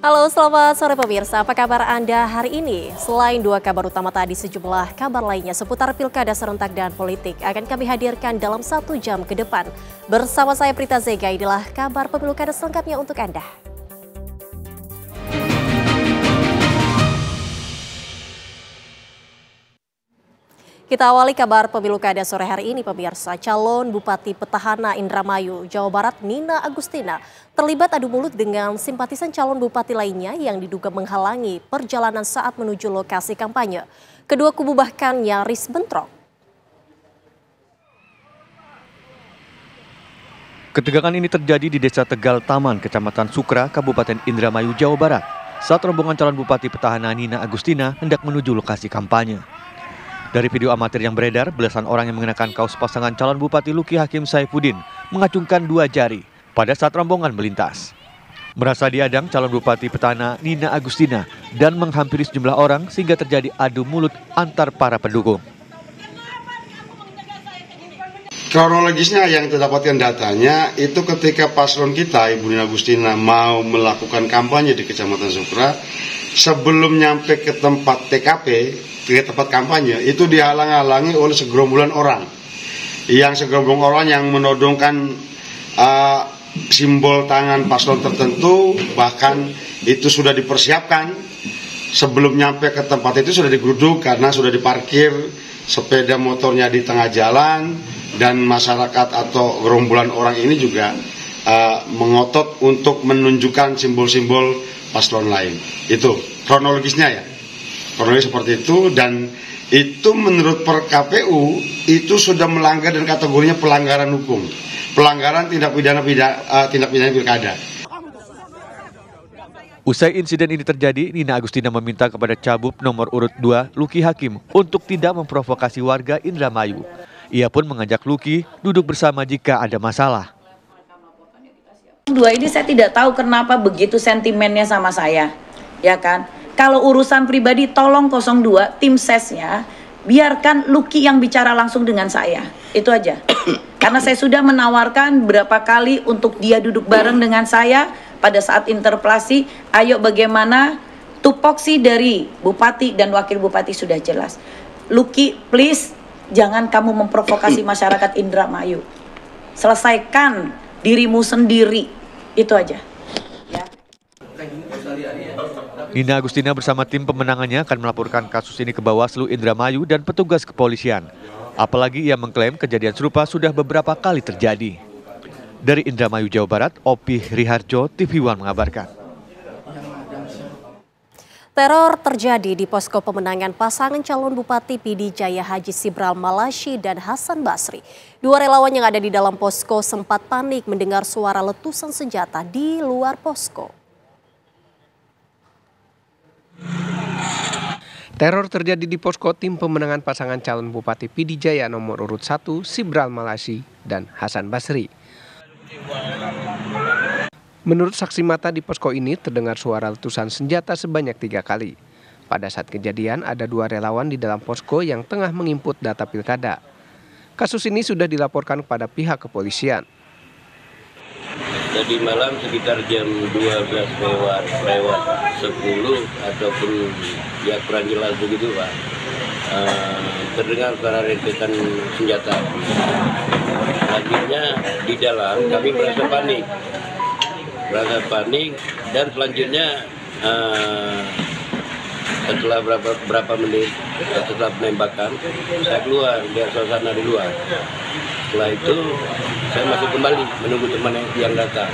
Halo, selamat sore pemirsa. Apa kabar Anda hari ini? Selain dua kabar utama tadi, sejumlah kabar lainnya seputar pilkada serentak dan politik akan kami hadirkan dalam 1 jam ke depan. Bersama saya Prita Zega, inilah kabar pemilu kada selengkapnya untuk Anda. Kita awali kabar pemilu kada sore hari ini pemirsa. Calon Bupati Petahana Indramayu, Jawa Barat Nina Agustina terlibat adu mulut dengan simpatisan calon bupati lainnya yang diduga menghalangi perjalanan saat menuju lokasi kampanye. Kedua kubu bahkan nyaris bentrok. Ketegangan ini terjadi di Desa Tegal Taman, Kecamatan Sukra, Kabupaten Indramayu, Jawa Barat, saat rombongan calon Bupati Petahana Nina Agustina hendak menuju lokasi kampanye. Dari video amatir yang beredar, belasan orang yang mengenakan kaos pasangan calon Bupati Luki Hakim Saifuddin mengacungkan 2 jari pada saat rombongan melintas. Merasa diadang calon Bupati Petahana Nina Agustina dan menghampiri sejumlah orang sehingga terjadi adu mulut antar para pendukung. Kronologisnya yang kita dapatkan datanya itu ketika paslon kita, Ibu Nina Agustina, mau melakukan kampanye di Kecamatan Sukra, sebelum nyampe ke tempat TKP, ke tempat kampanye, itu dihalang-halangi oleh segerombolan orang. Yang segerombol orang yang menodongkan simbol tangan paslon tertentu, bahkan itu sudah dipersiapkan. Sebelum nyampe ke tempat itu sudah digeruduk karena sudah diparkir sepeda motornya di tengah jalan. Dan masyarakat atau gerombolan orang ini juga mengotot untuk menunjukkan simbol-simbol paslon lain. Itu kronologisnya ya. Kronologis seperti itu, dan itu menurut per KPU itu sudah melanggar dan kategorinya pelanggaran hukum. Pelanggaran tindak pidana pilkada. Usai insiden ini terjadi, Nina Agustina meminta kepada Cabup nomor urut 2 Luki Hakim untuk tidak memprovokasi warga Indramayu. Ia pun mengajak Luki duduk bersama jika ada masalah. Dua ini saya tidak tahu kenapa begitu sentimennya sama saya, ya kan? Kalau urusan pribadi tolong 02 tim sesnya biarkan Luki yang bicara langsung dengan saya, itu aja. Karena saya sudah menawarkan berapa kali untuk dia duduk bareng dengan saya pada saat interpelasi. Ayo bagaimana tupoksi dari bupati dan wakil bupati sudah jelas. Luki please, jangan kamu memprovokasi masyarakat Indramayu. Selesaikan dirimu sendiri. Itu aja. Ya. Nina Agustina bersama tim pemenangannya akan melaporkan kasus ini ke Bawaslu Indramayu dan petugas kepolisian. Apalagi ia mengklaim kejadian serupa sudah beberapa kali terjadi. Dari Indramayu, Jawa Barat, Opi Riharjo, TV One mengabarkan. Teror terjadi di posko pemenangan pasangan calon Bupati PD Jaya Haji Sibral Malasyi dan Hasan Basri. Dua relawan yang ada di dalam posko sempat panik mendengar suara letusan senjata di luar posko. Teror terjadi di posko tim pemenangan pasangan calon Bupati PD Jaya nomor urut 1 Sibral Malasyi dan Hasan Basri. Menurut saksi mata di posko ini terdengar suara letusan senjata sebanyak 3 kali. Pada saat kejadian ada 2 relawan di dalam posko yang tengah menginput data pilkada. Kasus ini sudah dilaporkan kepada pihak kepolisian. Jadi malam sekitar jam 12 lewat 10 ataupun ya kurang jelas begitu Pak. Terdengar suara rentetan senjata. Selanjutnya di dalam kami merasa panik dan selanjutnya setelah berapa menit setelah penembakan saya keluar lihat suasana di luar. Setelah itu saya masuk kembali menunggu teman yang datang.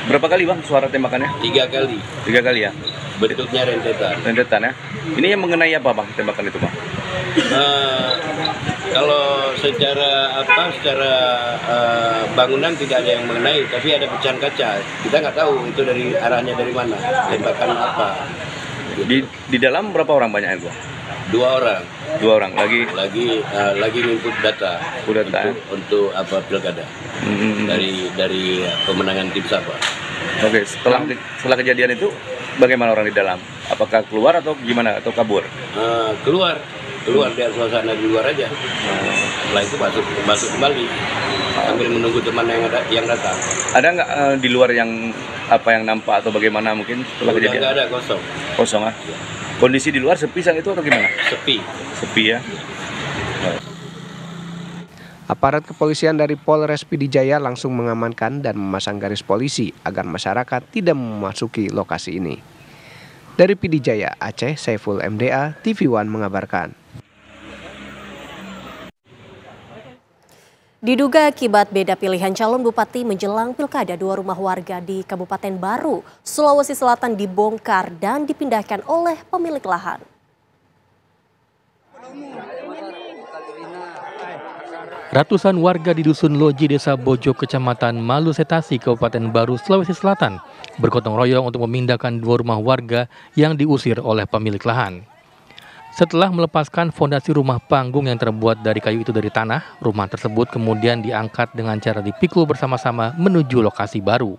Berapa kali Bang suara tembakannya? 3 kali. 3 kali ya? Bentuknya rentetan. Rentetan ya? Ini yang mengenai apa Bang tembakan itu Bang? Kalau secara bangunan tidak ada yang mengenai, tapi ada pecahan kaca. Kita nggak tahu itu dari arahnya dari mana, tembakan apa. Di dalam berapa orang banyak itu? 2 orang. 2 orang Lagi input data. Untuk apa pilkada. Dari pemenangan tim Sapa. Oke, setelah kejadian itu bagaimana orang di dalam? Apakah keluar atau gimana atau kabur? Keluar lihat suasana di luar aja. Setelah itu masuk kembali. sambil menunggu teman yang datang. Ada nggak di luar yang nampak atau bagaimana mungkin setelah Udah kejadian? nggak ada, kosong. Kosong ah. Kondisi di luar sepi saat itu atau gimana? Sepi. Sepi ya. Aparat kepolisian dari Polres Pidijaya langsung mengamankan dan memasang garis polisi agar masyarakat tidak memasuki lokasi ini. Dari Pidijaya, Aceh, Saiful MDA, TV One mengabarkan. Diduga akibat beda pilihan calon bupati menjelang pilkada, 2 rumah warga di Kabupaten Baru, Sulawesi Selatan dibongkar dan dipindahkan oleh pemilik lahan. Ratusan warga di Dusun Loji, Desa Bojo, Kecamatan Malusetasi, Kabupaten Baru, Sulawesi Selatan, bergotong royong untuk memindahkan 2 rumah warga yang diusir oleh pemilik lahan. Setelah melepaskan fondasi rumah panggung yang terbuat dari kayu itu dari tanah, rumah tersebut kemudian diangkat dengan cara dipikul bersama-sama menuju lokasi baru.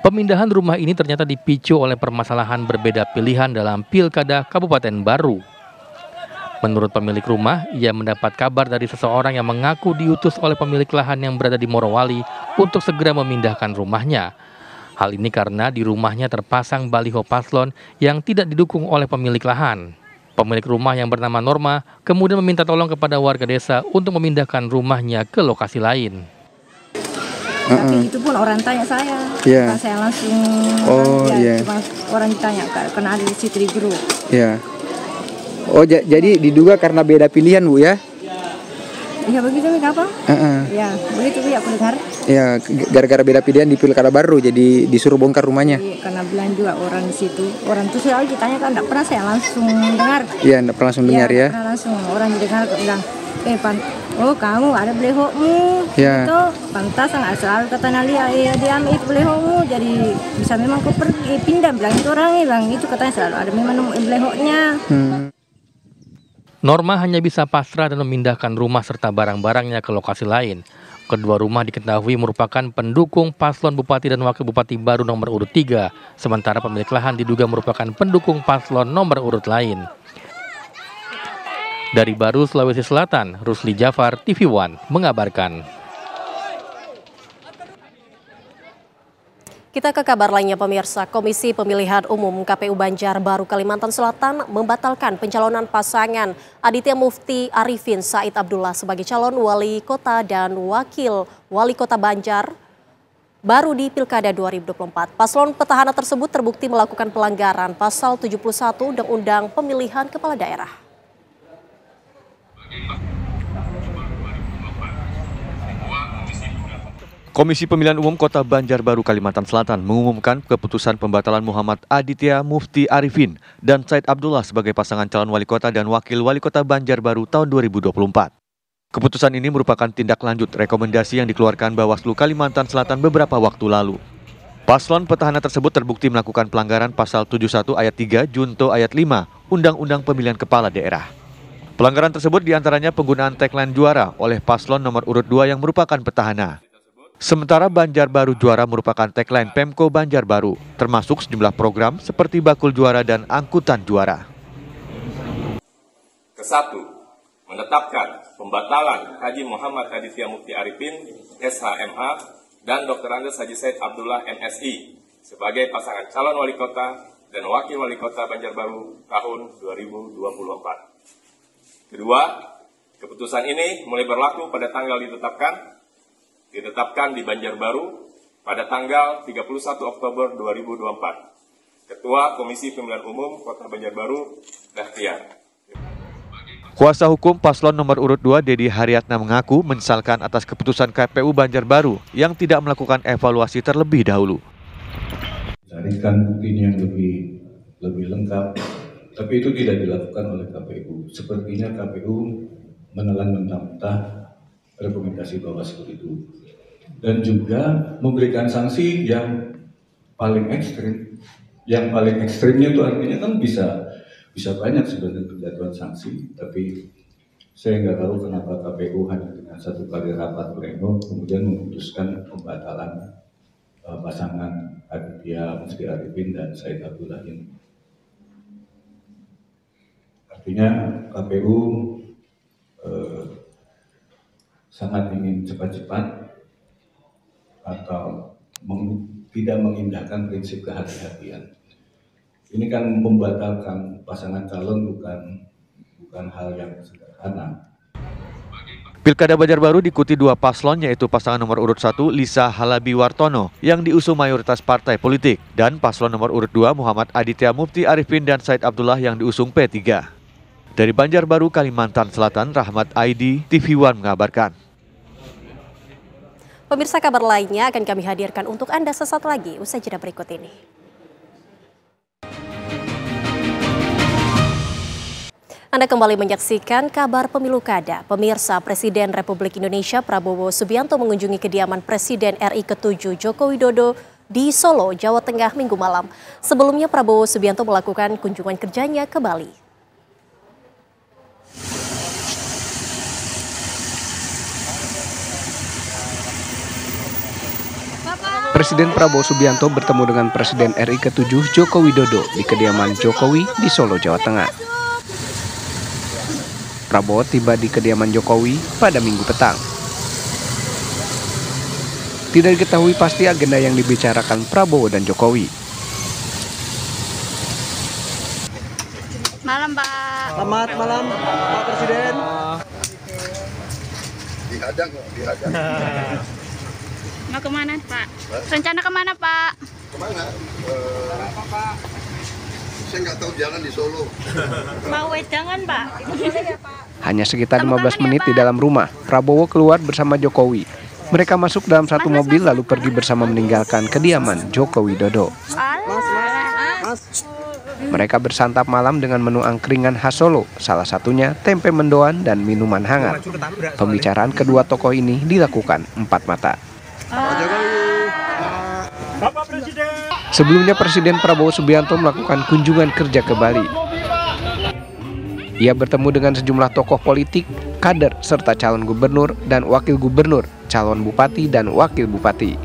Pemindahan rumah ini ternyata dipicu oleh permasalahan berbeda pilihan dalam Pilkada Kabupaten Baru. Menurut pemilik rumah, ia mendapat kabar dari seseorang yang mengaku diutus oleh pemilik lahan yang berada di Morowali untuk segera memindahkan rumahnya. Hal ini karena di rumahnya terpasang baliho paslon yang tidak didukung oleh pemilik lahan. Pemilik rumah yang bernama Norma kemudian meminta tolong kepada warga desa untuk memindahkan rumahnya ke lokasi lain. Tapi itu pun orang tanya saya, bukan saya langsung. Cuma orang ditanya karena ada di situ di grup. Oh, jadi diduga karena beda pilihan, Bu, ya? Ya begitu, apa? Ya begitu, Bu, aku dengar. Ya, gara-gara beda pilihan di Pilkada Baru jadi disuruh bongkar rumahnya. Iya, karena bilang juga orang di situ. Orang itu selalu ditanya kan, enggak pernah saya langsung dengar. Iya, enggak pernah langsung dengar ya. Pernah langsung orang didengar bilang, oh kamu ada belehokmu. Itu pantas nggak selalu kata Nalia, diam itu belehokmu. Jadi bisa memang kau pergi pindah, bilang itu orangnya, bilang itu katanya selalu ada memang belehoknya. Norma hanya bisa pasrah dan memindahkan rumah serta barang-barangnya ke lokasi lain. Kedua rumah diketahui merupakan pendukung paslon Bupati dan Wakil Bupati Baru nomor urut 3, sementara pemilik lahan diduga merupakan pendukung paslon nomor urut lain. Dari Baru, Sulawesi Selatan, Rusli Jafar, TV One mengabarkan. Kita ke kabar lainnya, pemirsa. Komisi Pemilihan Umum KPU Banjarbaru, Kalimantan Selatan membatalkan pencalonan pasangan Aditya Mufti Arifin Said Abdullah sebagai calon wali kota dan wakil wali kota Banjarbaru di Pilkada 2024. Paslon petahana tersebut terbukti melakukan pelanggaran pasal 71 Undang-Undang Pemilihan Kepala Daerah. Komisi Pemilihan Umum Kota Banjarbaru, Kalimantan Selatan mengumumkan keputusan pembatalan Muhammad Aditya Mufti Arifin dan Said Abdullah sebagai pasangan calon wali kota dan wakil wali kota Banjarbaru tahun 2024. Keputusan ini merupakan tindak lanjut rekomendasi yang dikeluarkan Bawaslu Kalimantan Selatan beberapa waktu lalu. Paslon petahana tersebut terbukti melakukan pelanggaran pasal 71 ayat 3 Junto ayat 5 Undang-Undang Pemilihan Kepala Daerah. Pelanggaran tersebut diantaranya penggunaan tagline juara oleh paslon nomor urut 2 yang merupakan petahana. Sementara Banjarbaru Juara merupakan tagline Pemko Banjarbaru, termasuk sejumlah program seperti Bakul Juara dan Angkutan Juara. Kesatu, menetapkan pembatalan Haji Muhammad Aditya Mufti Arifin, SHMH, dan Dr. Andes Haji Said Abdullah, MSI, sebagai pasangan calon wali kota dan wakil wali kota Banjarbaru tahun 2024. Kedua, keputusan ini mulai berlaku pada tanggal ditetapkan di Banjarbaru pada tanggal 31 Oktober 2024. Ketua Komisi Pemilihan Umum Kota Banjarbaru, Dahtiar. Kuasa hukum paslon nomor urut 2 Dedi Haryatna mengaku menyesalkan atas keputusan KPU Banjarbaru yang tidak melakukan evaluasi terlebih dahulu. Carikan bukti yang lebih lengkap, tapi itu tidak dilakukan oleh KPU. Sepertinya KPU menelan mentah-mentah rekomendasi Bawaslu itu. Dan juga memberikan sanksi yang paling ekstrim. Yang paling ekstrimnya itu artinya kan bisa banyak sebenarnya penjatuhan sanksi, tapi saya nggak tahu kenapa KPU hanya dengan satu kali rapat pleno kemudian memutuskan pembatalan pasangan Aditya Mufti Arifin dan Said Abdullah ini. Artinya KPU sangat ingin cepat-cepat atau tidak mengindahkan prinsip kehati-hatian. Ini kan membatalkan pasangan calon bukan hal yang sederhana. Pilkada Banjarbaru diikuti dua paslon, yaitu pasangan nomor urut 1 Lisa Halabi Wartono yang diusung mayoritas partai politik dan paslon nomor urut 2 Muhammad Aditya Mufti Arifin dan Said Abdullah yang diusung P3. Dari Banjarbaru, Kalimantan Selatan, Rahmat Aidi, TV One mengabarkan. Pemirsa, kabar lainnya akan kami hadirkan untuk Anda sesaat lagi usai jeda berikut ini. Anda kembali menyaksikan kabar pemilu kada. Pemirsa, Presiden Republik Indonesia Prabowo Subianto mengunjungi kediaman Presiden RI ke-7 Joko Widodo di Solo, Jawa Tengah Minggu malam. Sebelumnya Prabowo Subianto melakukan kunjungan kerjanya ke Bali. Presiden Prabowo Subianto bertemu dengan Presiden RI ke-7 Joko Widodo di kediaman Jokowi di Solo, Jawa Tengah. Prabowo tiba di kediaman Jokowi pada Minggu petang. Tidak diketahui pasti agenda yang dibicarakan Prabowo dan Jokowi. Malam, Pak. Selamat malam, Pak Presiden. Dihadang. Mau kemana, Pak? Rencana kemana, Pak? Kemana? Pak? Saya nggak tahu jalan di Solo. Mau wedangan, Pak? Hanya sekitar 15 menit di dalam rumah, Prabowo keluar bersama Jokowi. Mereka masuk dalam satu mobil lalu pergi bersama meninggalkan kediaman Joko Widodo. Mereka bersantap malam dengan menu angkringan khas Solo, salah satunya tempe mendoan dan minuman hangat. Pembicaraan kedua tokoh ini dilakukan empat mata. Sebelumnya Presiden Prabowo Subianto melakukan kunjungan kerja ke Bali. Ia bertemu dengan sejumlah tokoh politik, kader, serta calon gubernur dan wakil gubernur, calon bupati dan wakil bupati.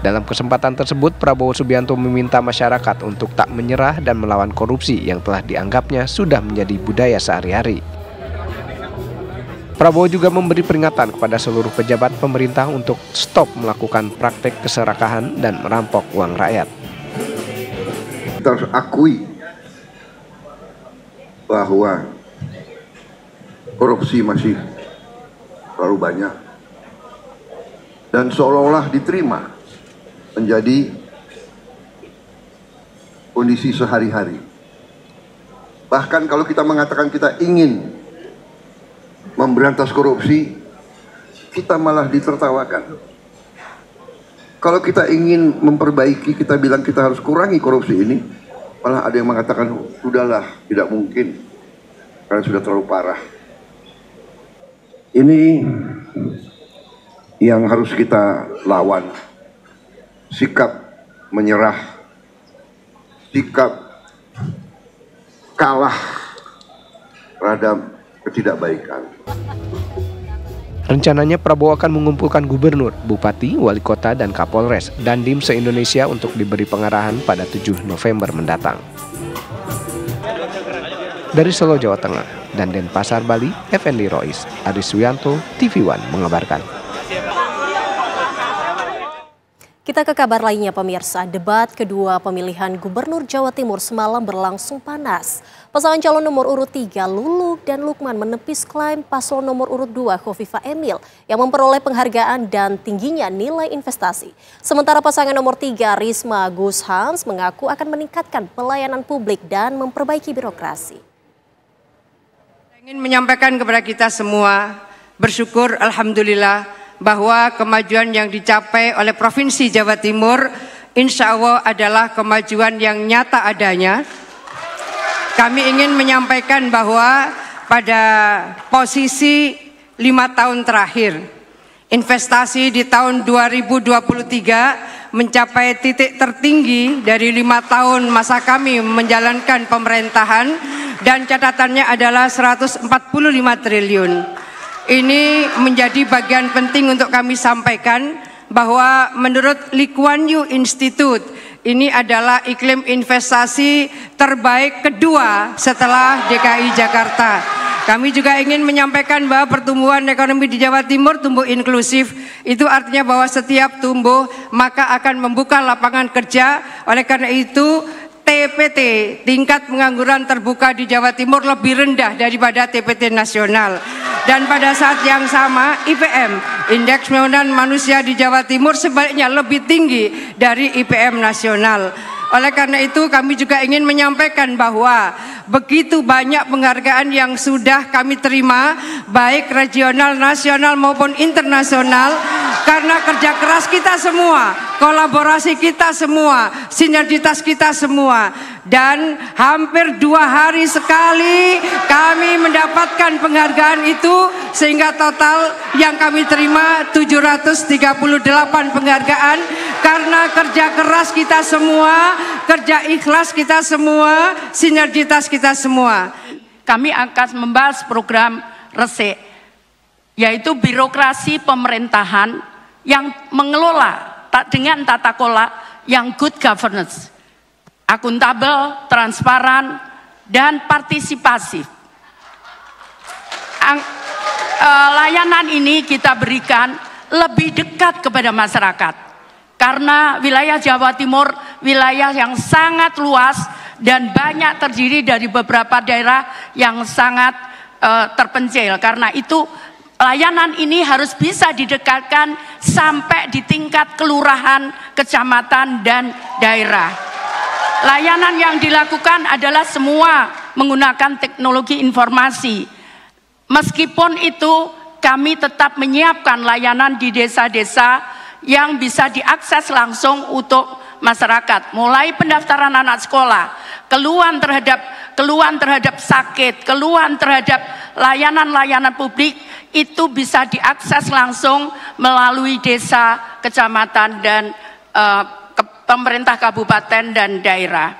Dalam kesempatan tersebut, Prabowo Subianto meminta masyarakat untuk tak menyerah dan melawan korupsi yang telah dianggapnya sudah menjadi budaya sehari-hari. Prabowo juga memberi peringatan kepada seluruh pejabat pemerintah untuk stop melakukan praktek keserakahan dan merampok uang rakyat. Kita harus akui bahwa korupsi masih terlalu banyak dan seolah-olah diterima menjadi kondisi sehari-hari. Bahkan kalau kita mengatakan kita ingin memberantas korupsi, kita malah ditertawakan. Kalau kita ingin memperbaiki, kita bilang kita harus kurangi korupsi ini, malah ada yang mengatakan, sudahlah, tidak mungkin, karena sudah terlalu parah. Ini yang harus kita lawan. Sikap menyerah, sikap kalah terhadap ketidakbaikan. Rencananya Prabowo akan mengumpulkan gubernur, bupati, wali kota, dan kapolres Dandim se-Indonesia untuk diberi pengarahan pada 7 November mendatang. Dari Solo, Jawa Tengah, dan Denpasar, Bali, Effendi Rois, Aris Wianto, TV One mengabarkan. Kita ke kabar lainnya, pemirsa. Debat kedua pemilihan Gubernur Jawa Timur semalam berlangsung panas. Pasangan calon nomor urut 3 Lulu dan Lukman menepis klaim paslon nomor urut 2 Khofifah Emil yang memperoleh penghargaan dan tingginya nilai investasi. Sementara pasangan nomor 3 Risma Gus Hans mengaku akan meningkatkan pelayanan publik dan memperbaiki birokrasi. Saya ingin menyampaikan kepada kita semua, bersyukur alhamdulillah bahwa kemajuan yang dicapai oleh Provinsi Jawa Timur insya Allah adalah kemajuan yang nyata adanya. Kami ingin menyampaikan bahwa pada posisi 5 tahun terakhir, investasi di tahun 2023 mencapai titik tertinggi dari 5 tahun masa kami menjalankan pemerintahan dan catatannya adalah 145 triliun. Ini menjadi bagian penting untuk kami sampaikan bahwa menurut Lee Kuan Yew Institute ini adalah iklim investasi terbaik kedua setelah DKI Jakarta. Kami juga ingin menyampaikan bahwa pertumbuhan ekonomi di Jawa Timur tumbuh inklusif. Itu artinya bahwa setiap tumbuh maka akan membuka lapangan kerja. Oleh karena itu TPT, tingkat pengangguran terbuka di Jawa Timur lebih rendah daripada TPT nasional. Dan pada saat yang sama IPM, Indeks Pembangunan Manusia di Jawa Timur sebaliknya lebih tinggi dari IPM nasional. Oleh karena itu kami juga ingin menyampaikan bahwa begitu banyak penghargaan yang sudah kami terima, baik regional, nasional maupun internasional, karena kerja keras kita semua, kolaborasi kita semua, sinergitas kita semua. Dan hampir 2 hari sekali kami mendapatkan penghargaan itu, sehingga total yang kami terima 738 penghargaan karena kerja keras kita semua, kerja ikhlas kita semua, sinergitas kita semua. Kami akan membahas program RESE, yaitu birokrasi pemerintahan yang mengelola dengan tata kelola yang good governance, akuntabel, transparan, dan partisipasif. Layanan ini kita berikan lebih dekat kepada masyarakat. Karena wilayah Jawa Timur wilayah yang sangat luas dan banyak terdiri dari beberapa daerah yang sangat terpencil. Karena itu layanan ini harus bisa didekatkan sampai di tingkat kelurahan, kecamatan, dan daerah. Layanan yang dilakukan adalah semua menggunakan teknologi informasi. Meskipun itu kami tetap menyiapkan layanan di desa-desa yang bisa diakses langsung untuk masyarakat, mulai pendaftaran anak sekolah, keluhan terhadap sakit, keluhan terhadap layanan-layanan publik, itu bisa diakses langsung melalui desa, kecamatan, dan pemerintah kabupaten dan daerah.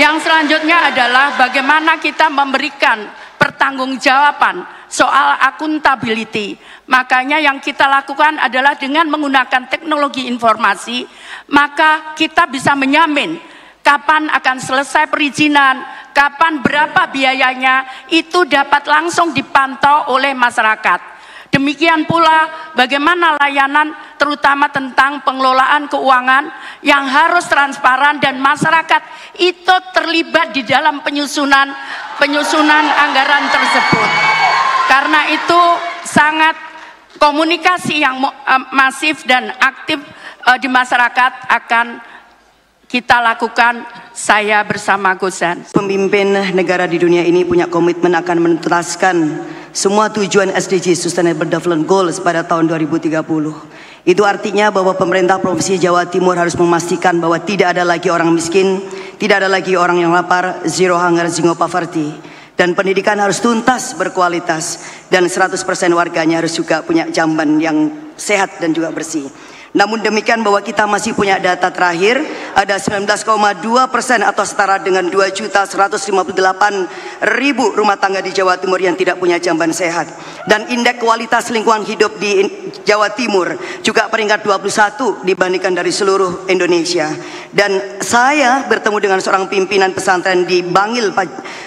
Yang selanjutnya adalah bagaimana kita memberikan pertanggungjawaban soal akuntability. Makanya yang kita lakukan adalah dengan menggunakan teknologi informasi, maka kita bisa menyamin kapan akan selesai perizinan, kapan berapa biayanya, itu dapat langsung dipantau oleh masyarakat. Demikian pula bagaimana layanan terutama tentang pengelolaan keuangan yang harus transparan dan masyarakat itu terlibat di dalam penyusunan anggaran tersebut. Karena itu sangat komunikasi yang masif dan aktif di masyarakat akan kita lakukan, saya bersama Guzan. Pemimpin negara di dunia ini punya komitmen akan menuntaskan semua tujuan SDG Sustainable Development Goals pada tahun 2030. Itu artinya bahwa pemerintah Provinsi Jawa Timur harus memastikan bahwa tidak ada lagi orang miskin, tidak ada lagi orang yang lapar, zero hunger, zero poverty. Dan pendidikan harus tuntas, berkualitas, dan 100% warganya harus juga punya jamban yang sehat dan juga bersih. Namun demikian bahwa kita masih punya data terakhir, ada 19,2% atau setara dengan 2.158.000 rumah tangga di Jawa Timur yang tidak punya jamban sehat. Dan indeks kualitas lingkungan hidup di Jawa Timur juga peringkat 21 dibandingkan dari seluruh Indonesia. Dan saya bertemu dengan seorang pimpinan pesantren di Bangil,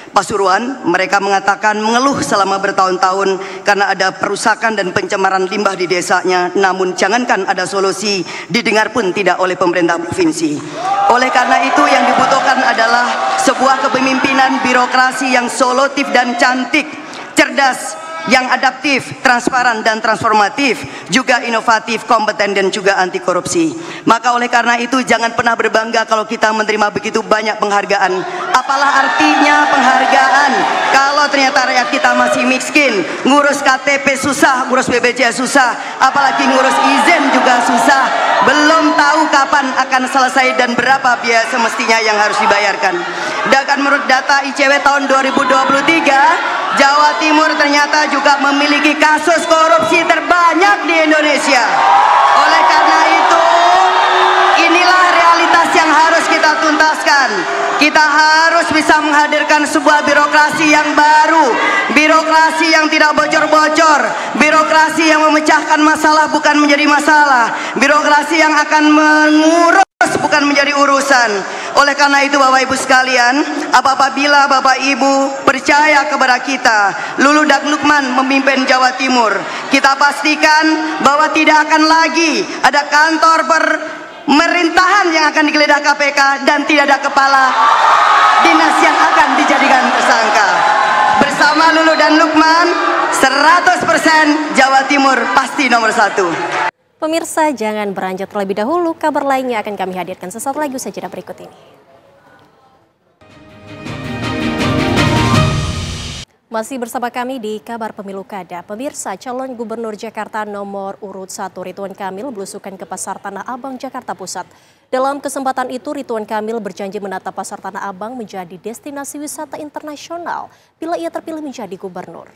Pasuruan. Mereka mengatakan mengeluh selama bertahun-tahun karena ada perusakan dan pencemaran limbah di desanya. Namun jangankan ada solusi, didengar pun tidak oleh pemerintah provinsi. Oleh karena itu yang dibutuhkan adalah sebuah kepemimpinan birokrasi yang solutif dan cantik, cerdas, yang adaptif, transparan dan transformatif, juga inovatif, kompeten dan juga anti korupsi. Maka oleh karena itu jangan pernah berbangga kalau kita menerima begitu banyak penghargaan. Apalah artinya penghargaan kalau ternyata rakyat kita masih miskin, ngurus KTP susah, ngurus BPJS susah, apalagi ngurus izin juga susah, belum tahu kapan akan selesai dan berapa biaya semestinya yang harus dibayarkan. Dan menurut data ICW tahun 2023, Jawa Timur ternyata juga memiliki kasus korupsi terbanyak di Indonesia. Oleh karena itu, inilah realitas yang harus kita tuntaskan. Kita harus bisa menghadirkan sebuah birokrasi yang baru, birokrasi yang tidak bocor-bocor, birokrasi yang memecahkan masalah bukan menjadi masalah, birokrasi yang akan mengurus bukan menjadi urusan. Oleh karena itu Bapak Ibu sekalian, apabila Bapak Ibu percaya kepada kita, Lulu dan Lukman memimpin Jawa Timur, kita pastikan bahwa tidak akan lagi ada kantor pemerintahan yang akan digeledah KPK dan tidak ada kepala dinas yang akan dijadikan tersangka. Bersama Lulu dan Lukman, 100% Jawa Timur pasti nomor 1. Pemirsa, jangan beranjak terlebih dahulu. Kabar lainnya akan kami hadirkan sesaat lagi usai jeda berikut ini. Masih bersama kami di Kabar Pemilu Kada. Pemirsa, calon gubernur Jakarta nomor urut 1 Ridwan Kamil belusukan ke Pasar Tanah Abang, Jakarta Pusat. Dalam kesempatan itu, Ridwan Kamil berjanji menata Pasar Tanah Abang menjadi destinasi wisata internasional bila ia terpilih menjadi gubernur.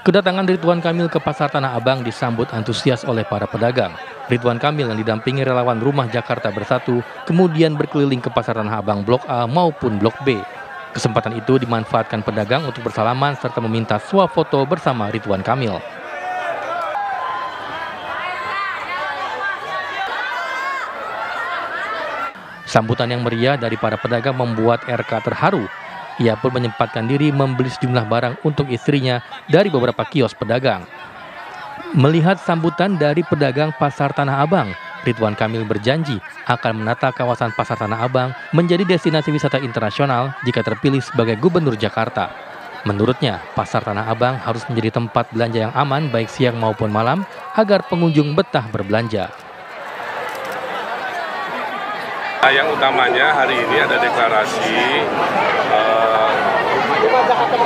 Kedatangan Ridwan Kamil ke Pasar Tanah Abang disambut antusias oleh para pedagang. Ridwan Kamil yang didampingi relawan Rumah Jakarta Bersatu kemudian berkeliling ke Pasar Tanah Abang Blok A maupun Blok B. Kesempatan itu dimanfaatkan pedagang untuk bersalaman serta meminta swafoto bersama Ridwan Kamil. Sambutan yang meriah dari para pedagang membuat RK terharu. Ia pun menyempatkan diri membeli sejumlah barang untuk istrinya dari beberapa kios pedagang. Melihat sambutan dari pedagang Pasar Tanah Abang, Ridwan Kamil berjanji akan menata kawasan Pasar Tanah Abang menjadi destinasi wisata internasional jika terpilih sebagai gubernur Jakarta. Menurutnya, Pasar Tanah Abang harus menjadi tempat belanja yang aman baik siang maupun malam agar pengunjung betah berbelanja. Yang utamanya hari ini ada deklarasi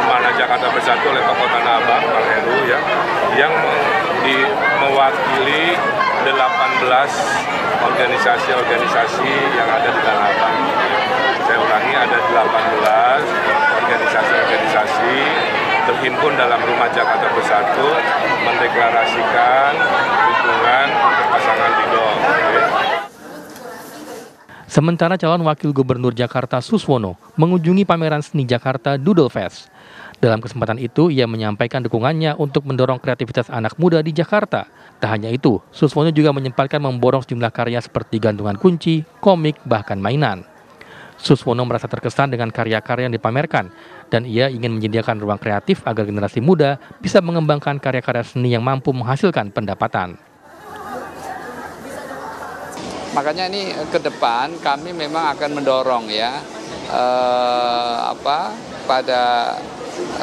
Mana Jakarta Bersatu oleh tokoh Tanah Abang, Bang Heru, ya, yang mewakili 18 organisasi-organisasi yang ada di Tanah Abang. Saya ulangi, ada 18 organisasi-organisasi terhimpun dalam Rumah Jakarta Bersatu mendeklarasikan dukungan untuk pasangan Ridho. Sementara calon wakil gubernur Jakarta Suswono mengunjungi pameran seni Jakarta Doodle Fest. Dalam kesempatan itu, ia menyampaikan dukungannya untuk mendorong kreativitas anak muda di Jakarta. Tak hanya itu, Suswono juga menyempatkan memborong sejumlah karya seperti gantungan kunci, komik, bahkan mainan. Suswono merasa terkesan dengan karya-karya yang dipamerkan, dan ia ingin menyediakan ruang kreatif agar generasi muda bisa mengembangkan karya-karya seni yang mampu menghasilkan pendapatan. Makanya ini ke depan kami memang akan mendorong ya pada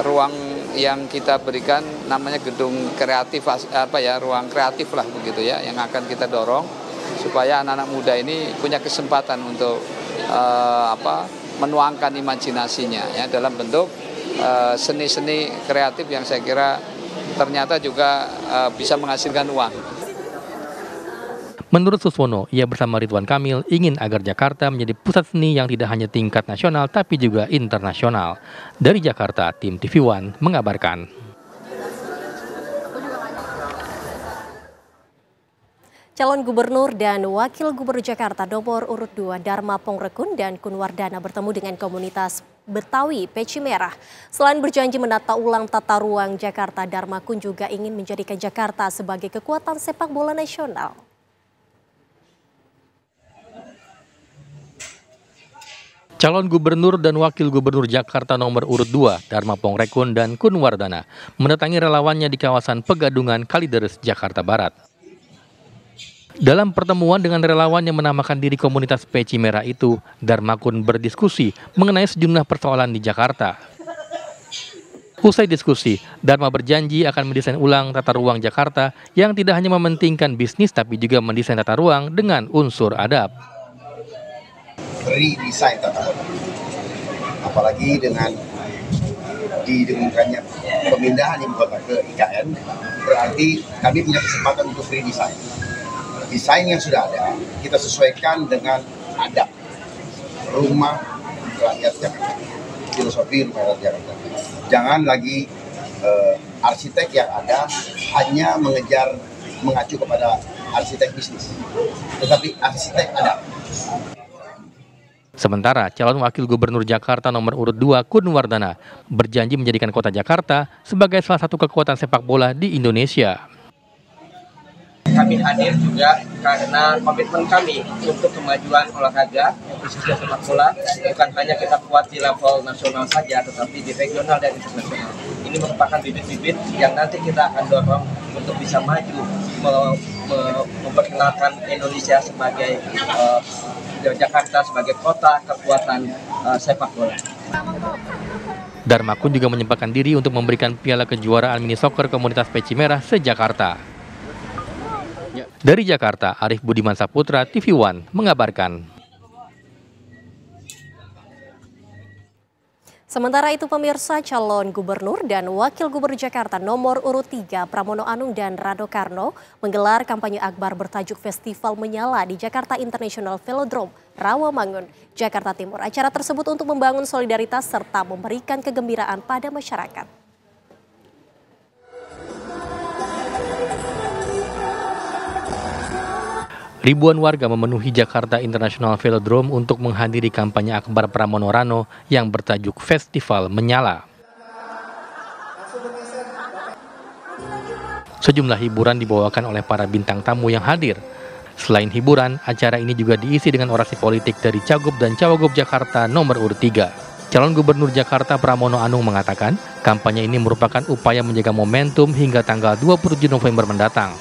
ruang yang kita berikan namanya gedung kreatif ruang kreatif lah begitu ya, yang akan kita dorong supaya anak-anak muda ini punya kesempatan untuk menuangkan imajinasinya ya dalam bentuk seni-seni kreatif yang saya kira ternyata juga bisa menghasilkan uang. Menurut Suswono, ia bersama Ridwan Kamil ingin agar Jakarta menjadi pusat seni yang tidak hanya tingkat nasional tapi juga internasional. Dari Jakarta, tim TV One mengabarkan. Calon gubernur dan wakil gubernur Jakarta nomor urut 2 Dharma Pongrekun dan Kunwardana bertemu dengan komunitas Betawi Peci Merah. Selain berjanji menata ulang tata ruang Jakarta, Dharma Kun juga ingin menjadikan Jakarta sebagai kekuatan sepak bola nasional. Calon gubernur dan wakil gubernur Jakarta nomor urut 2, Dharma Pongrekun dan Kunwardana, mendatangi relawannya di kawasan Pegadungan, Kalideres, Jakarta Barat. Dalam pertemuan dengan relawan yang menamakan diri komunitas Peci Merah itu, Dharma Kun berdiskusi mengenai sejumlah persoalan di Jakarta. Usai diskusi, Dharma berjanji akan mendesain ulang tata ruang Jakarta yang tidak hanya mementingkan bisnis tapi juga mendesain tata ruang dengan unsur adab. Redesign tata kota, apalagi dengan didengungkannya pemindahan ibu kota ke IKN, berarti kami punya kesempatan untuk redesign. Desain yang sudah ada kita sesuaikan dengan adab rumah rakyat Jakarta, filosofi rumah rakyat Jakarta. Jangan lagi arsitek yang ada hanya mengacu kepada arsitek bisnis, tetapi arsitek adab. Sementara calon wakil gubernur Jakarta nomor urut 2 Kunwardana berjanji menjadikan kota Jakarta sebagai salah satu kekuatan sepak bola di Indonesia. kami hadir juga karena komitmen kami untuk kemajuan olahraga, khususnya sepak bola, bukan hanya kita kuat di level nasional saja, tetapi di regional dan internasional. Ini merupakan bibit-bibit yang nanti kita akan dorong untuk bisa maju, memperkenalkan Indonesia sebagai Jakarta sebagai kota kekuatan sepak bola. Darmakun juga menyempatkan diri untuk memberikan piala kejuaraan mini soccer komunitas Peci Merah se-Jakarta. Dari Jakarta, Arif Budiman Saputra, TV One mengabarkan. Sementara itu pemirsa, calon gubernur dan wakil gubernur Jakarta nomor urut 3 Pramono Anung dan Rano Karno menggelar kampanye akbar bertajuk Festival Menyala di Jakarta International Velodrome, Rawamangun, Jakarta Timur. Acara tersebut untuk membangun solidaritas serta memberikan kegembiraan pada masyarakat. Ribuan warga memenuhi Jakarta International Velodrome untuk menghadiri kampanye akbar Pramono Rano yang bertajuk Festival Menyala. Sejumlah hiburan dibawakan oleh para bintang tamu yang hadir. Selain hiburan, acara ini juga diisi dengan orasi politik dari Cagup dan Cawagup Jakarta nomor urut 3. Calon Gubernur Jakarta Pramono Anung mengatakan, kampanye ini merupakan upaya menjaga momentum hingga tanggal 27 November mendatang.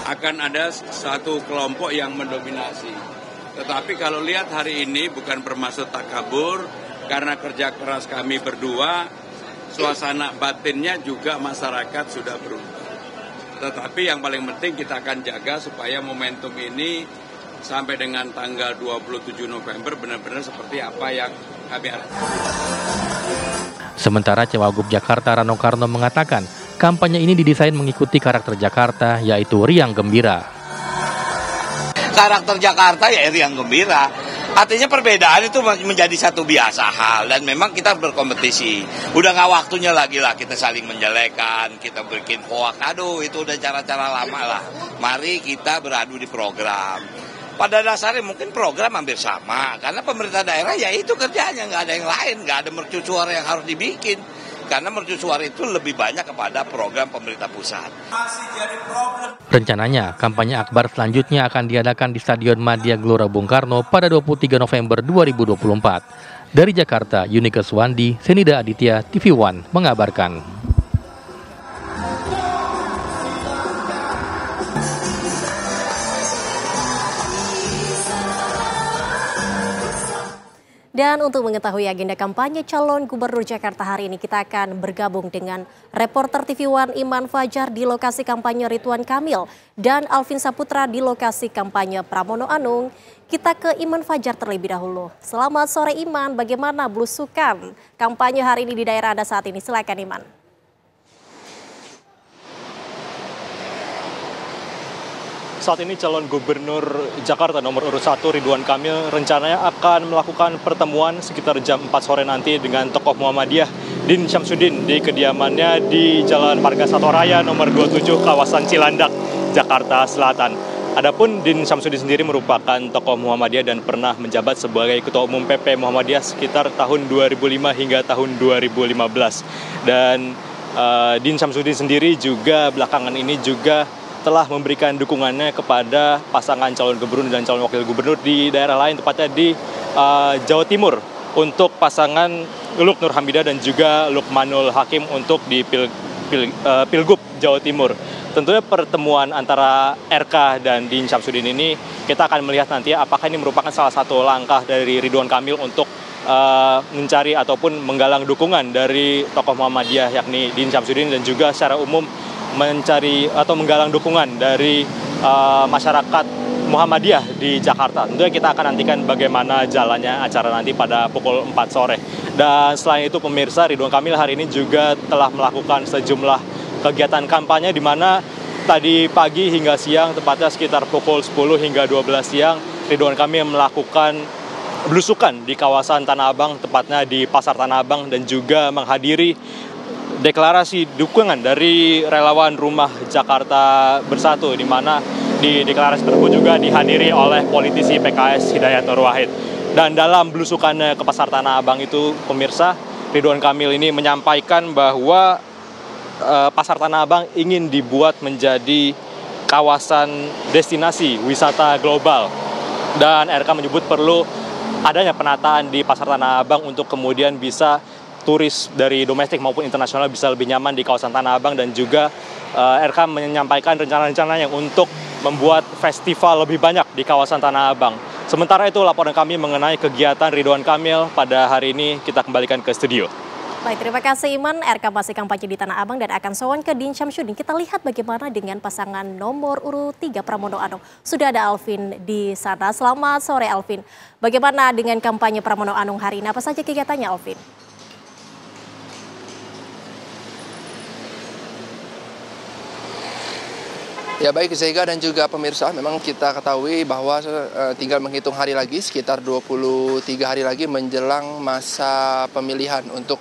Akan ada satu kelompok yang mendominasi. Tetapi kalau lihat hari ini bukan bermaksud takabur, karena kerja keras kami berdua, suasana batinnya juga masyarakat sudah berubah. Tetapi yang paling penting kita akan jaga supaya momentum ini sampai dengan tanggal 27 November benar-benar seperti apa yang kami harapkan. Sementara Cawagup Jakarta Rano Karno mengatakan, kampanye ini didesain mengikuti karakter Jakarta, yaitu riang gembira. Karakter Jakarta ya riang gembira. Artinya perbedaan itu menjadi satu biasa hal, dan memang kita berkompetisi. Udah nggak waktunya lagi lah kita saling menjelekan, kita bikin hoak. Aduh, itu udah cara-cara lama lah. Mari kita beradu di program. Pada dasarnya mungkin program hampir sama, karena pemerintah daerah ya itu kerjanya, nggak ada yang lain, nggak ada mercusuar yang harus dibikin. Karena mercusuar itu lebih banyak kepada program pemerintah pusat. Rencananya, kampanye akbar selanjutnya akan diadakan di Stadion Madia Gelora Bung Karno pada 23 November 2024. Dari Jakarta, Yunike Suwandi, Senida Aditya, TV One mengabarkan. Dan untuk mengetahui agenda kampanye calon gubernur Jakarta hari ini, kita akan bergabung dengan reporter TV One Iman Fajar di lokasi kampanye Ridwan Kamil dan Alvin Saputra di lokasi kampanye Pramono Anung. Kita ke Iman Fajar terlebih dahulu. Selamat sore Iman, bagaimana belusukan kampanye hari ini di daerah Anda saat ini? Silakan Iman. Saat ini calon gubernur Jakarta nomor urut 1 Ridwan Kamil rencananya akan melakukan pertemuan sekitar jam 4 sore nanti dengan tokoh Muhammadiyah Din Syamsuddin di kediamannya di Jalan Marga Satoraya nomor 27 kawasan Cilandak, Jakarta Selatan. Adapun Din Syamsuddin sendiri merupakan tokoh Muhammadiyah dan pernah menjabat sebagai Ketua Umum PP Muhammadiyah sekitar tahun 2005 hingga tahun 2015. Dan Din Syamsuddin sendiri juga belakangan ini juga telah memberikan dukungannya kepada pasangan calon gubernur dan calon wakil gubernur di daerah lain, tepatnya di Jawa Timur, untuk pasangan Luk Nur Hamidah dan juga Lukmanul Hakim untuk di Pilgub Jawa Timur. Tentunya pertemuan antara RK dan Din Syamsuddin ini kita akan melihat nanti apakah ini merupakan salah satu langkah dari Ridwan Kamil untuk mencari ataupun menggalang dukungan dari tokoh Muhammadiyah yakni Din Syamsuddin dan juga secara umum mencari atau menggalang dukungan dari masyarakat Muhammadiyah di Jakarta. Tentunya kita akan nantikan bagaimana jalannya acara nanti pada pukul 4 sore. Dan selain itu pemirsa, Ridwan Kamil hari ini juga telah melakukan sejumlah kegiatan kampanye di mana tadi pagi hingga siang, tepatnya sekitar pukul 10 hingga 12 siang, Ridwan Kamil melakukan belusukan di kawasan Tanah Abang, tepatnya di Pasar Tanah Abang, dan juga menghadiri deklarasi dukungan dari relawan Rumah Jakarta Bersatu, di mana di deklarasi tersebut juga dihadiri oleh politisi PKS Hidayat Nur Wahid. Dan dalam belusukannya ke Pasar Tanah Abang itu, pemirsa, Ridwan Kamil ini menyampaikan bahwa Pasar Tanah Abang ingin dibuat menjadi kawasan destinasi wisata global. Dan RK menyebut perlu adanya penataan di Pasar Tanah Abang untuk kemudian bisa turis dari domestik maupun internasional bisa lebih nyaman di kawasan Tanah Abang, dan juga RK menyampaikan rencana-rencananya untuk membuat festival lebih banyak di kawasan Tanah Abang. Sementara itu laporan kami mengenai kegiatan Ridwan Kamil pada hari ini kita kembalikan ke studio. Baik, terima kasih Iman. RK masih kampanye di Tanah Abang dan akan sowan ke Din Syamsuddin. Kita lihat bagaimana dengan pasangan nomor urut 3 Pramono Anung. Sudah ada Alvin di sana. Selamat sore Alvin. Bagaimana dengan kampanye Pramono Anung hari ini? Apa saja kegiatannya Alvin? Ya baik Zega dan juga pemirsa, memang kita ketahui bahwa tinggal menghitung hari lagi, sekitar 23 hari lagi menjelang masa pemilihan untuk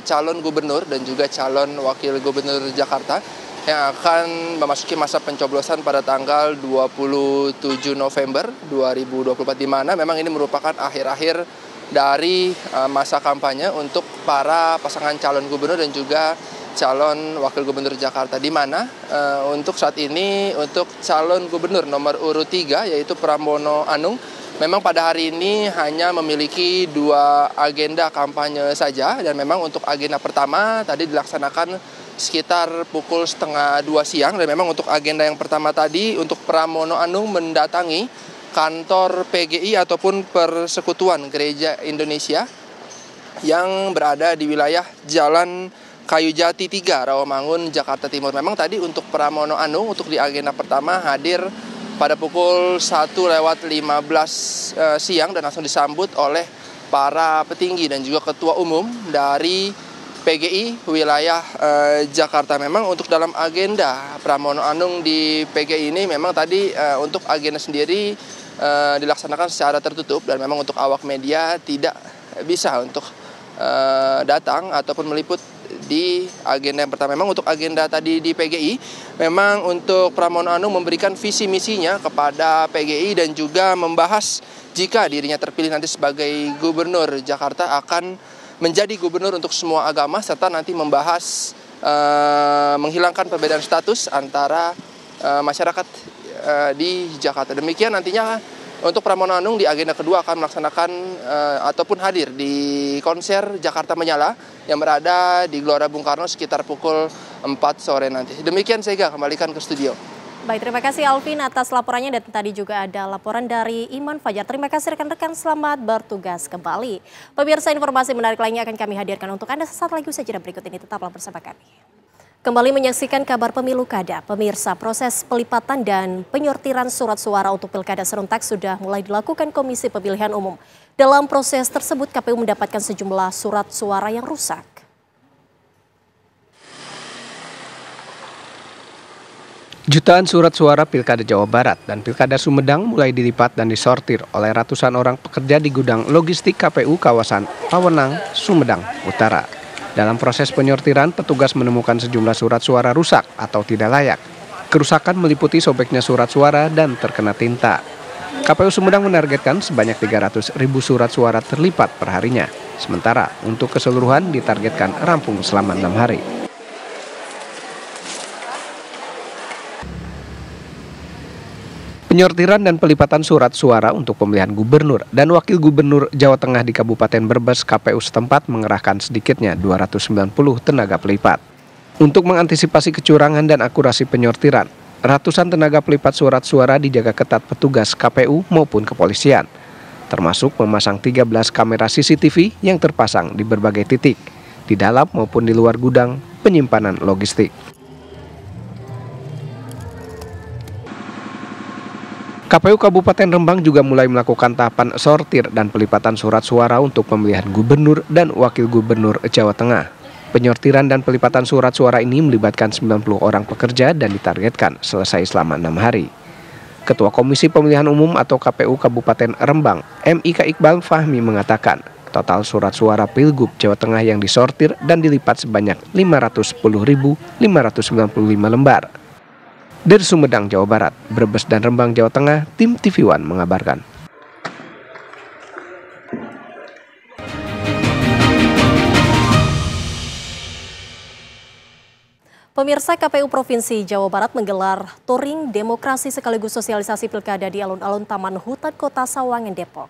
calon gubernur dan juga calon wakil gubernur Jakarta yang akan memasuki masa pencoblosan pada tanggal 27 November 2024, di mana memang ini merupakan akhir-akhir dari masa kampanye untuk para pasangan calon gubernur dan juga calon wakil gubernur Jakarta, di mana untuk saat ini untuk calon gubernur nomor urut 3 yaitu Pramono Anung memang pada hari ini hanya memiliki 2 agenda kampanye saja, dan memang untuk agenda pertama tadi dilaksanakan sekitar pukul 1:30 siang, dan memang untuk agenda yang pertama tadi untuk Pramono Anung mendatangi kantor PGI ataupun Persekutuan Gereja Indonesia yang berada di wilayah Jalan Kayu Jati 3, Rawamangun, Jakarta Timur. Memang tadi untuk Pramono Anung untuk di agenda pertama hadir pada pukul 1:15 siang dan langsung disambut oleh para petinggi dan juga ketua umum dari PGI wilayah Jakarta. Memang untuk dalam agenda Pramono Anung di PGI ini memang tadi untuk agenda sendiri dilaksanakan secara tertutup, dan memang untuk awak media tidak bisa untuk datang ataupun meliput di agenda yang pertama. Memang untuk agenda tadi di PGI, memang untuk Pramono Anung memberikan visi misinya kepada PGI dan juga membahas jika dirinya terpilih nanti sebagai gubernur Jakarta akan menjadi gubernur untuk semua agama, serta nanti membahas menghilangkan perbedaan status antara masyarakat di Jakarta. Demikian nantinya untuk Pramono Anung di agenda kedua akan melaksanakan ataupun hadir di konser Jakarta Menyala yang berada di Gelora Bung Karno sekitar pukul 4 sore nanti. Demikian Sega, kembalikan ke studio. Baik, terima kasih Alvin atas laporannya, dan tadi juga ada laporan dari Iman Fajar. Terima kasih rekan-rekan, selamat bertugas kembali. Pemirsa, informasi menarik lainnya akan kami hadirkan untuk Anda sesaat lagi usai jeda berikut ini. Tetaplah bersama kami. Kembali menyaksikan kabar pemilu kada. Pemirsa, proses pelipatan dan penyortiran surat suara untuk pilkada serentak sudah mulai dilakukan Komisi Pemilihan Umum. Dalam proses tersebut, KPU mendapatkan sejumlah surat suara yang rusak. Jutaan surat suara Pilkada Jawa Barat dan Pilkada Sumedang mulai dilipat dan disortir oleh ratusan orang pekerja di gudang logistik KPU kawasan Pawenang, Sumedang Utara. Dalam proses penyortiran, petugas menemukan sejumlah surat suara rusak atau tidak layak. Kerusakan meliputi sobeknya surat suara dan terkena tinta. KPU Sumedang menargetkan sebanyak 300.000 surat suara terlipat perharinya. Sementara untuk keseluruhan ditargetkan rampung selama 6 hari. Penyortiran dan pelipatan surat suara untuk pemilihan gubernur dan wakil gubernur Jawa Tengah di Kabupaten Brebes, KPU setempat mengerahkan sedikitnya 290 tenaga pelipat. Untuk mengantisipasi kecurangan dan akurasi penyortiran, ratusan tenaga pelipat surat suara dijaga ketat petugas KPU maupun kepolisian, termasuk memasang 13 kamera CCTV yang terpasang di berbagai titik, di dalam maupun di luar gudang penyimpanan logistik. KPU Kabupaten Rembang juga mulai melakukan tahapan sortir dan pelipatan surat suara untuk pemilihan gubernur dan wakil gubernur Jawa Tengah. Penyortiran dan pelipatan surat suara ini melibatkan 90 orang pekerja dan ditargetkan selesai selama 6 hari. Ketua Komisi Pemilihan Umum atau KPU Kabupaten Rembang, MIK Iqbal Fahmi mengatakan, total surat suara Pilgub Jawa Tengah yang disortir dan dilipat sebanyak 510.595 lembar. Dari Sumedang, Jawa Barat, Brebes dan Rembang, Jawa Tengah, tim TV One mengabarkan. Pemirsa, KPU Provinsi Jawa Barat menggelar touring demokrasi sekaligus sosialisasi pilkada di alun-alun Taman Hutan Kota Sawangan, Depok.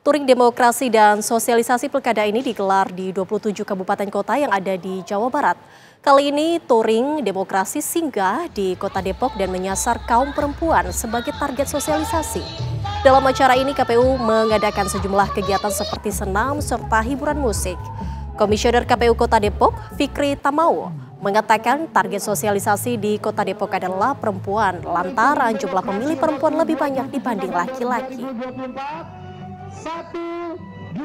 Touring demokrasi dan sosialisasi pilkada ini digelar di 27 kabupaten kota yang ada di Jawa Barat. Kali ini touring demokrasi singgah di Kota Depok dan menyasar kaum perempuan sebagai target sosialisasi. Dalam acara ini KPU mengadakan sejumlah kegiatan seperti senam serta hiburan musik. Komisioner KPU Kota Depok, Fikri Tamau, mengatakan target sosialisasi di Kota Depok adalah perempuan lantaran jumlah pemilih perempuan lebih banyak dibanding laki-laki. 1, 2,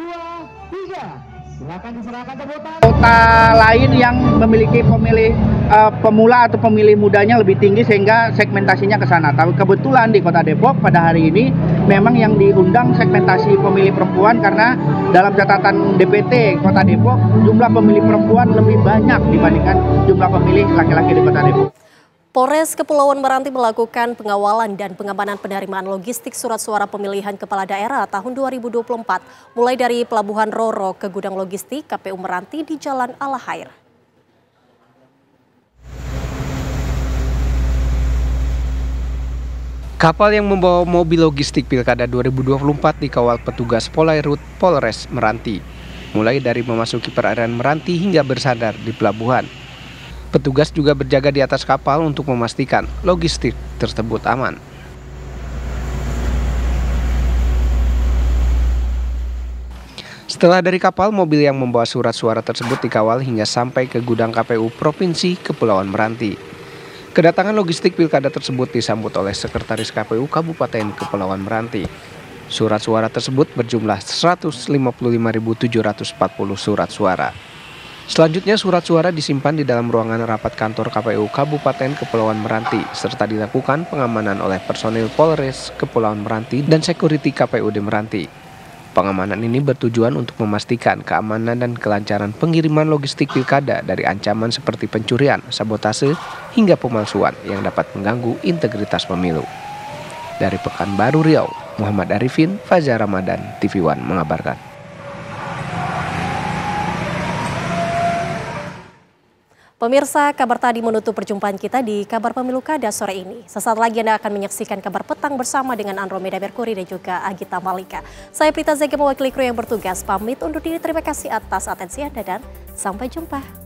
3. Silakan diserahkan teputan. Kota lain yang memiliki pemilih pemula atau pemilih mudanya lebih tinggi sehingga segmentasinya ke sana. Tapi kebetulan di Kota Depok pada hari ini memang yang diundang segmentasi pemilih perempuan karena dalam catatan DPT Kota Depok jumlah pemilih perempuan lebih banyak dibandingkan jumlah pemilih laki-laki di Kota Depok. Polres Kepulauan Meranti melakukan pengawalan dan pengamanan penerimaan logistik surat suara pemilihan kepala daerah tahun 2024, mulai dari Pelabuhan Roro ke gudang logistik KPU Meranti di Jalan Al-Khair. Kapal yang membawa mobil logistik Pilkada 2024 dikawal petugas Polairut Polres Meranti, mulai dari memasuki perairan Meranti hingga bersandar di pelabuhan. Petugas juga berjaga di atas kapal untuk memastikan logistik tersebut aman. Setelah dari kapal, mobil yang membawa surat suara tersebut dikawal hingga sampai ke gudang KPU Provinsi Kepulauan Meranti. Kedatangan logistik pilkada tersebut disambut oleh Sekretaris KPU Kabupaten Kepulauan Meranti. Surat suara tersebut berjumlah 155.740 surat suara. Selanjutnya surat suara disimpan di dalam ruangan rapat kantor KPU Kabupaten Kepulauan Meranti serta dilakukan pengamanan oleh personil Polres Kepulauan Meranti dan Security KPUD Meranti. Pengamanan ini bertujuan untuk memastikan keamanan dan kelancaran pengiriman logistik pilkada dari ancaman seperti pencurian, sabotase, hingga pemalsuan yang dapat mengganggu integritas pemilu. Dari Pekanbaru Riau, Muhammad Arifin, Fajar Ramadan, TV One mengabarkan. Pemirsa, kabar tadi menutup perjumpaan kita di Kabar Pemilu Kada sore ini. Sesaat lagi Anda akan menyaksikan kabar petang bersama dengan Andromeda Merkuri dan juga Agita Malika. Saya Prita Zeki mewakili kru yang bertugas pamit undur diri. Terima kasih atas atensi Anda dan sampai jumpa.